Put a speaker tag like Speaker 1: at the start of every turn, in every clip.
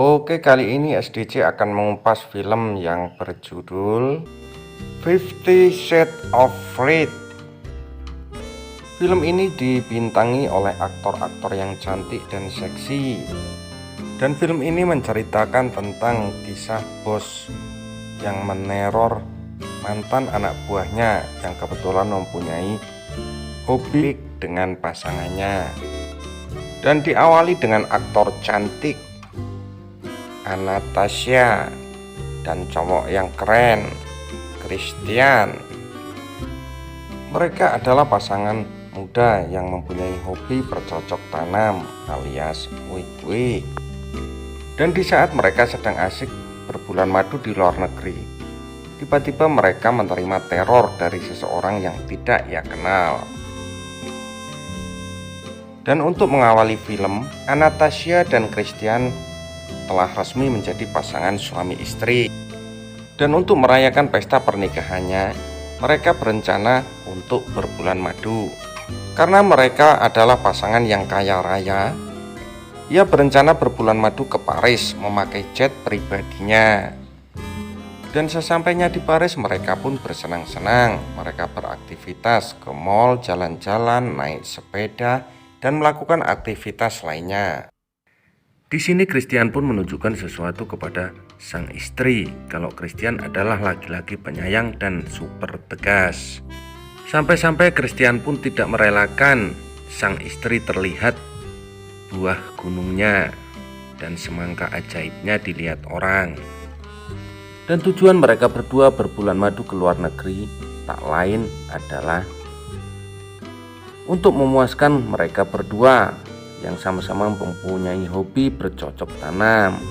Speaker 1: Oke, kali ini SDC akan mengupas film yang berjudul 50 Shades of Red. Film ini dibintangi oleh aktor-aktor yang cantik dan seksi. Dan film ini menceritakan tentang kisah bos yang meneror mantan anak buahnya yang kebetulan mempunyai hobi dengan pasangannya. Dan diawali dengan aktor cantik Anastasia dan cowok yang keren Christian. Mereka adalah pasangan muda yang mempunyai hobi bercocok tanam alias wig-wig. Dan di saat mereka sedang asik berbulan madu di luar negeri, tiba-tiba mereka menerima teror dari seseorang yang tidak ia kenal. Dan untuk mengawali film, Anastasia dan Christian telah resmi menjadi pasangan suami istri. Dan untuk merayakan pesta pernikahannya, mereka berencana untuk berbulan madu. Karena mereka adalah pasangan yang kaya raya, ia berencana berbulan madu ke Paris memakai jet pribadinya. Dan sesampainya di Paris, mereka pun bersenang-senang. Mereka beraktivitas ke mall, jalan-jalan, naik sepeda, dan melakukan aktivitas lainnya. Di sini Christian pun menunjukkan sesuatu kepada sang istri kalau Christian adalah laki-laki penyayang dan super tegas. Sampai-sampai Christian pun tidak merelakan sang istri terlihat buah gunungnya dan semangka ajaibnya dilihat orang. Dan tujuan mereka berdua berbulan madu ke luar negeri tak lain adalah untuk memuaskan mereka berdua yang sama-sama mempunyai hobi bercocok tanam.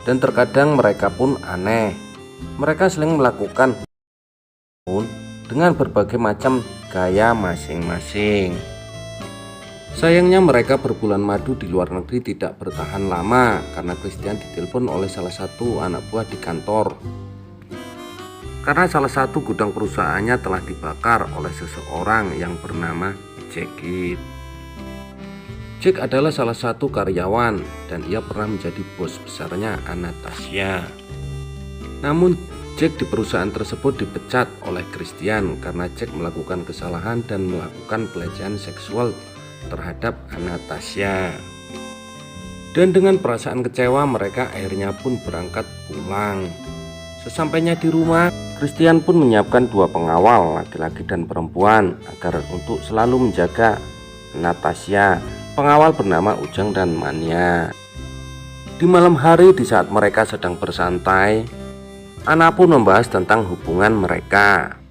Speaker 1: Dan terkadang mereka pun aneh. Mereka sering melakukan dengan berbagai macam gaya masing-masing. Sayangnya mereka berbulan madu di luar negeri tidak bertahan lama karena Christian ditelepon oleh salah satu anak buah di kantor. Karena salah satu gudang perusahaannya telah dibakar oleh seseorang yang bernama Jack. Jack adalah salah satu karyawan dan ia pernah menjadi bos besarnya Anastasia. Namun Jack di perusahaan tersebut dipecat oleh Christian karena Jack melakukan kesalahan dan melakukan pelecehan seksual terhadap Anastasia. Dan dengan perasaan kecewa mereka akhirnya pun berangkat pulang. Sesampainya di rumah, Christian pun menyiapkan dua pengawal laki-laki dan perempuan agar untuk selalu menjaga Anastasia. Pengawal bernama Ujang dan Mania. Di malam hari di saat mereka sedang bersantai, Ana pun membahas tentang hubungan mereka.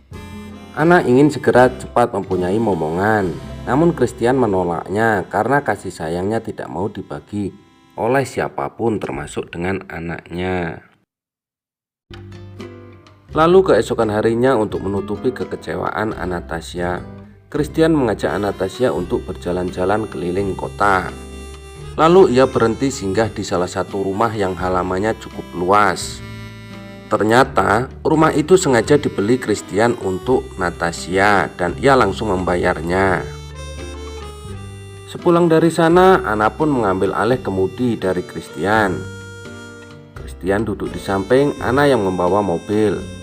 Speaker 1: Ana ingin segera cepat mempunyai momongan, namun Christian menolaknya karena kasih sayangnya tidak mau dibagi oleh siapapun termasuk dengan anaknya. Lalu keesokan harinya untuk menutupi kekecewaan Anastasia, Christian mengajak Anastasia untuk berjalan-jalan keliling kota. Lalu ia berhenti singgah di salah satu rumah yang halamannya cukup luas. Ternyata rumah itu sengaja dibeli Christian untuk Anastasia dan ia langsung membayarnya. Sepulang dari sana, Ana pun mengambil alih kemudi dari Christian. Christian duduk di samping, Ana yang membawa mobil.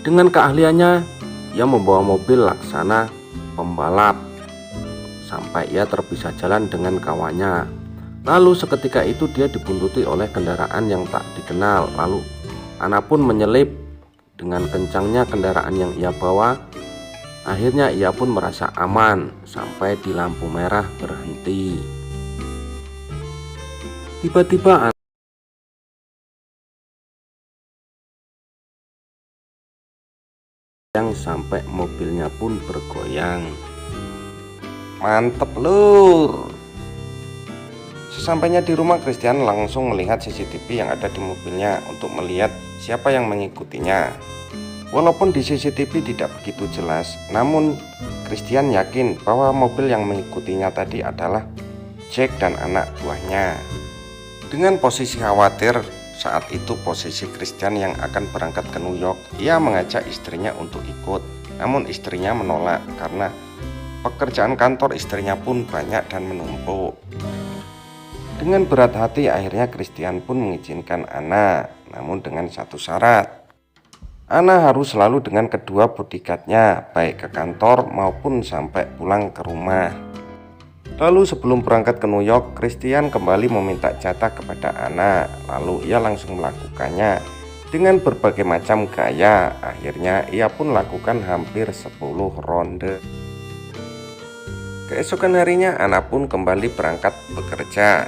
Speaker 1: Dengan keahliannya, ia membawa mobil laksana pembalap sampai ia terpisah jalan dengan kawannya. Lalu seketika itu dia dibuntuti oleh kendaraan yang tak dikenal. Lalu Ana pun menyelip dengan kencangnya kendaraan yang ia bawa. Akhirnya ia pun merasa aman sampai di lampu merah berhenti. Tiba-tiba yang sampai mobilnya pun bergoyang. Mantep lur. Sesampainya di rumah, Christian langsung melihat CCTV yang ada di mobilnya untuk melihat siapa yang mengikutinya. Walaupun di CCTV tidak begitu jelas, namun Christian yakin bahwa mobil yang mengikutinya tadi adalah Jack dan anak buahnya. Dengan posisi khawatir, saat itu posisi Christian yang akan berangkat ke New York, ia mengajak istrinya untuk ikut. Namun istrinya menolak karena Pekerjaan kantor istrinya pun banyak dan menumpuk. Dengan berat hati akhirnya Christian pun mengizinkan Anna, namun dengan satu syarat. Anna harus selalu dengan kedua bodyguardnya, baik ke kantor maupun sampai pulang ke rumah. Lalu sebelum berangkat ke New York, Christian kembali meminta jatah kepada Anna. Lalu ia langsung melakukannya dengan berbagai macam gaya. Akhirnya ia pun lakukan hampir 10 ronde. Keesokan harinya Anna pun kembali berangkat bekerja.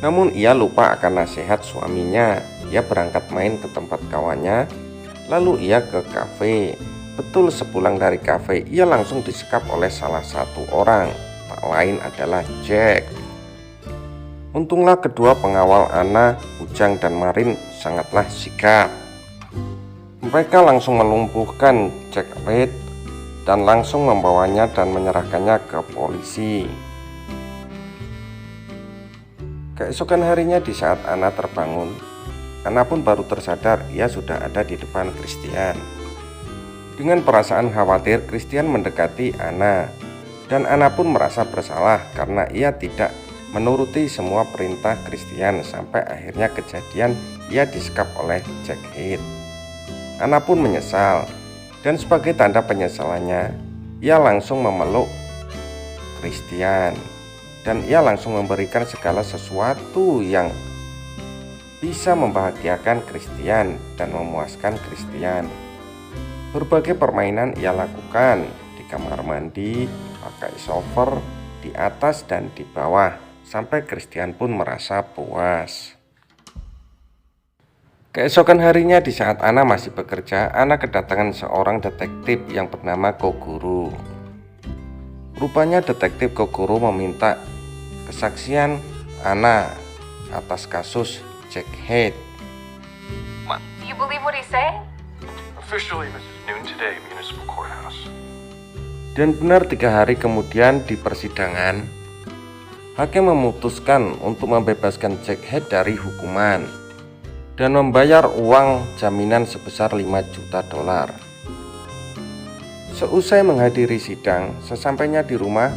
Speaker 1: Namun ia lupa akan nasihat suaminya. Ia berangkat main ke tempat kawannya. Lalu ia ke kafe. Betul sepulang dari kafe ia langsung disekap oleh salah satu orang. Tak lain adalah Jack. Untunglah kedua pengawal Anna, Ujang dan Marin sangatlah sigap. Mereka langsung melumpuhkan Jack Reed dan langsung membawanya dan menyerahkannya ke polisi. Keesokan harinya di saat Anna terbangun, Anna pun baru tersadar ia sudah ada di depan Christian. Dengan perasaan khawatir, Christian mendekati Anna, dan Anna pun merasa bersalah karena ia tidak menuruti semua perintah Christian sampai akhirnya kejadian ia disekap oleh Jack Heath. Anna pun menyesal, dan sebagai tanda penyesalannya, ia langsung memeluk Christian. Dan ia langsung memberikan segala sesuatu yang bisa membahagiakan Christian dan memuaskan Christian. Berbagai permainan ia lakukan di kamar mandi, pakai shower, di atas dan di bawah, sampai Christian pun merasa puas. Keesokan harinya di saat Anna masih bekerja, Anna kedatangan seorang detektif yang bernama Kogoro. Rupanya detektif Kogoro meminta kesaksian Anna atas kasus Jack Heath.
Speaker 2: Do you believe what he's saying?
Speaker 3: Officially, Mrs. Noon today, Municipal Courthouse.
Speaker 1: Dan benar 3 hari kemudian di persidangan, hakim memutuskan untuk membebaskan Jack Heath dari hukuman dan membayar uang jaminan sebesar 5 juta dolar. Seusai menghadiri sidang, sesampainya di rumah,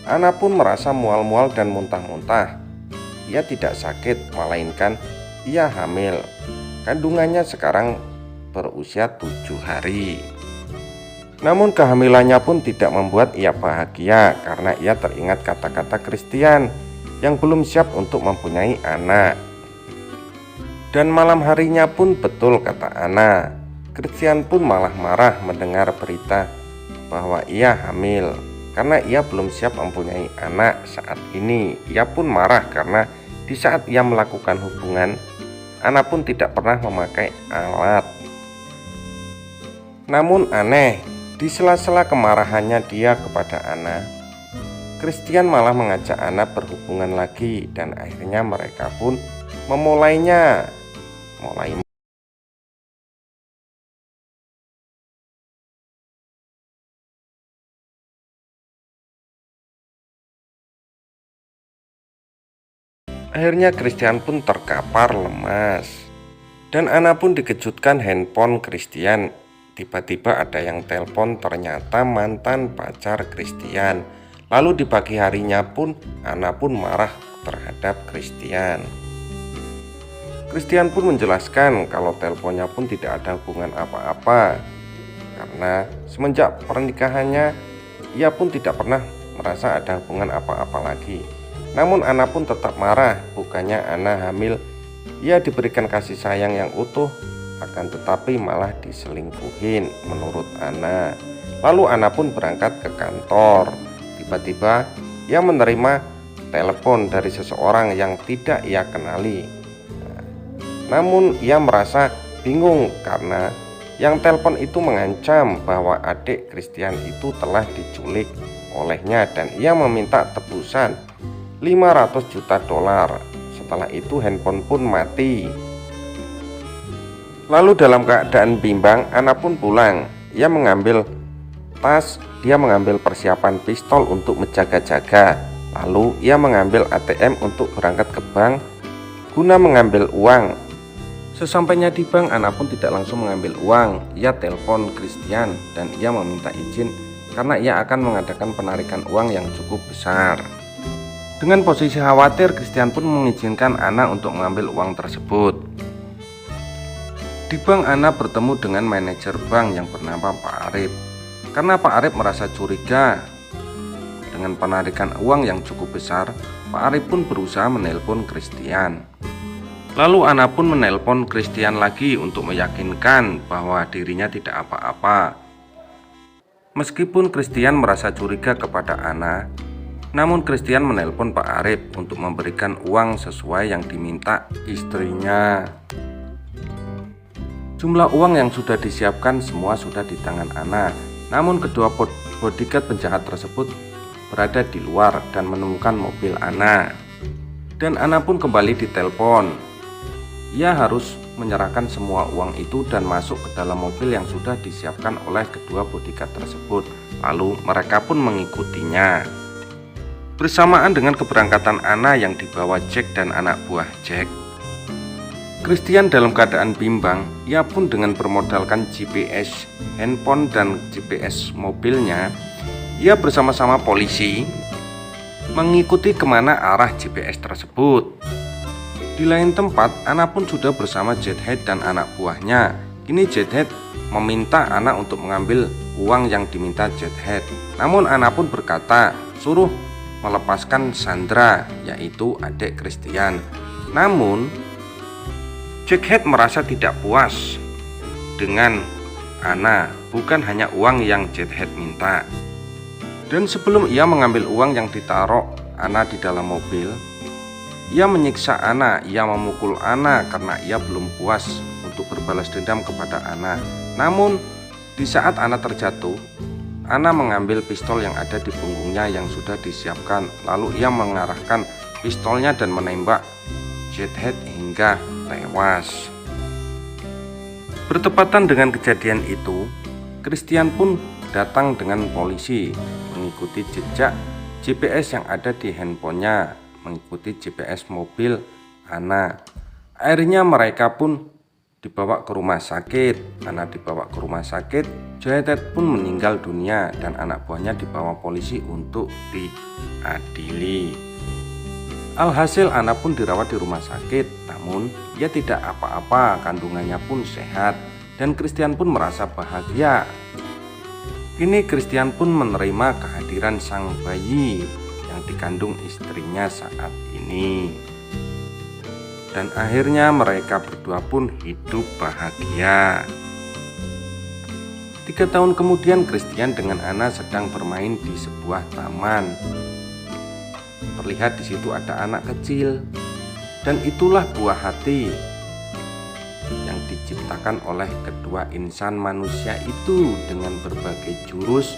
Speaker 1: Anna pun merasa mual-mual dan muntah-muntah. Ia tidak sakit, melainkan ia hamil. Kandungannya sekarang berusia 7 hari. Namun kehamilannya pun tidak membuat ia bahagia karena ia teringat kata-kata Christian yang belum siap untuk mempunyai anak. Dan malam harinya pun betul kata Anna, Christian pun malah marah mendengar berita bahwa ia hamil karena ia belum siap mempunyai anak saat ini. Ia pun marah karena di saat ia melakukan hubungan, Anna pun tidak pernah memakai alat. Namun aneh, di sela-sela kemarahannya dia kepada Anna, Christian malah mengajak Anna berhubungan lagi dan akhirnya mereka pun mulai Akhirnya Christian pun terkapar lemas. Dan Anna pun dikejutkan handphone Christian. Tiba-tiba ada yang telepon, ternyata mantan pacar Christian. Lalu di pagi harinya pun Anna pun marah terhadap Christian. Christian pun menjelaskan kalau teleponnya pun tidak ada hubungan apa-apa, karena semenjak pernikahannya ia pun tidak pernah merasa ada hubungan apa-apa lagi. Namun Anna pun tetap marah, bukannya Anna hamil, ia diberikan kasih sayang yang utuh, akan tetapi malah diselingkuhin menurut Anna. Lalu Anna pun berangkat ke kantor. Tiba-tiba ia menerima telepon dari seseorang yang tidak ia kenali. Namun ia merasa bingung karena yang telepon itu mengancam bahwa adik Christian itu telah diculik olehnya dan ia meminta tebusan 500 juta dolar. Setelah itu handphone pun mati. Lalu dalam keadaan bimbang, Anna pun pulang. Ia mengambil tas, dia mengambil persiapan pistol untuk menjaga-jaga. Lalu ia mengambil ATM untuk berangkat ke bank guna mengambil uang. Sesampainya di bank, Anna pun tidak langsung mengambil uang. Ia telepon Christian dan ia meminta izin karena ia akan mengadakan penarikan uang yang cukup besar. Dengan posisi khawatir, Christian pun mengizinkan Anna untuk mengambil uang tersebut. Di bank, Anna bertemu dengan manajer bank yang bernama Pak Arif. Karena Pak Arif merasa curiga dengan penarikan uang yang cukup besar, Pak Arif pun berusaha menelpon Christian. Lalu Anna pun menelpon Christian lagi untuk meyakinkan bahwa dirinya tidak apa-apa. Meskipun Christian merasa curiga kepada Anna, namun Christian menelpon Pak Arif untuk memberikan uang sesuai yang diminta istrinya. Jumlah uang yang sudah disiapkan semua sudah di tangan Anna. Namun kedua bodyguard penjahat tersebut berada di luar dan menemukan mobil Anna. Dan Anna pun kembali ditelepon. Ia harus menyerahkan semua uang itu dan masuk ke dalam mobil yang sudah disiapkan oleh kedua bodyguard tersebut. Lalu mereka pun mengikutinya. Bersamaan dengan keberangkatan Anna yang dibawa Jack dan anak buah Jack, Christian dalam keadaan bimbang. Ia pun dengan bermodalkan GPS handphone dan GPS mobilnya, ia bersama-sama polisi mengikuti kemana arah GPS tersebut. Di lain tempat, Anna pun sudah bersama Jedhead dan anak buahnya. Kini Jedhead meminta Anna untuk mengambil uang yang diminta Jedhead. Namun Anna pun berkata, suruh melepaskan Sandra, yaitu adik Christian. Namun Jedhead merasa tidak puas dengan Anna, bukan hanya uang yang Jedhead minta. Dan sebelum ia mengambil uang yang ditaruh Anna di dalam mobil, ia menyiksa Anna. Ia memukul Anna karena ia belum puas untuk berbalas dendam kepada Anna. Namun di saat Anna terjatuh, Anna mengambil pistol yang ada di punggungnya yang sudah disiapkan. Lalu ia mengarahkan pistolnya dan menembak Jedhead hingga tewas. Bertepatan dengan kejadian itu, Christian pun datang dengan polisi, mengikuti jejak GPS yang ada di handphonenya, mengikuti GPS mobil Anna. Akhirnya mereka pun dibawa ke rumah sakit. Anna dibawa ke rumah sakit, Jedhead pun meninggal dunia dan anak buahnya dibawa polisi untuk diadili. Alhasil Anna pun dirawat di rumah sakit, namun ia tidak apa-apa, kandungannya pun sehat dan Christian pun merasa bahagia. Kini Christian pun menerima kehadiran sang bayi yang dikandung istrinya saat ini. Dan akhirnya mereka berdua pun hidup bahagia. 3 tahun kemudian Christian dengan Anna sedang bermain di sebuah taman. Terlihat di situ ada anak kecil, dan itulah buah hati yang diciptakan oleh kedua insan manusia itu dengan berbagai jurus,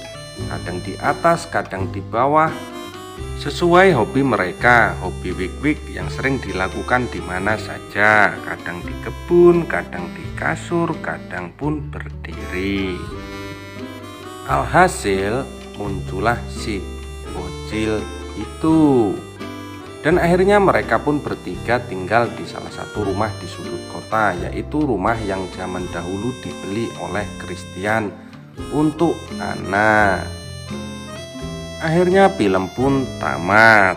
Speaker 1: kadang di atas, kadang di bawah, sesuai hobi mereka, hobi wik-wik yang sering dilakukan di mana saja, kadang di kebun, kadang di kasur, kadang pun berdiri. Alhasil muncullah si bocil itu. Dan akhirnya mereka pun bertiga tinggal di salah satu rumah di sudut kota, yaitu rumah yang zaman dahulu dibeli oleh Christian untuk Anna. Akhirnya film pun tamat.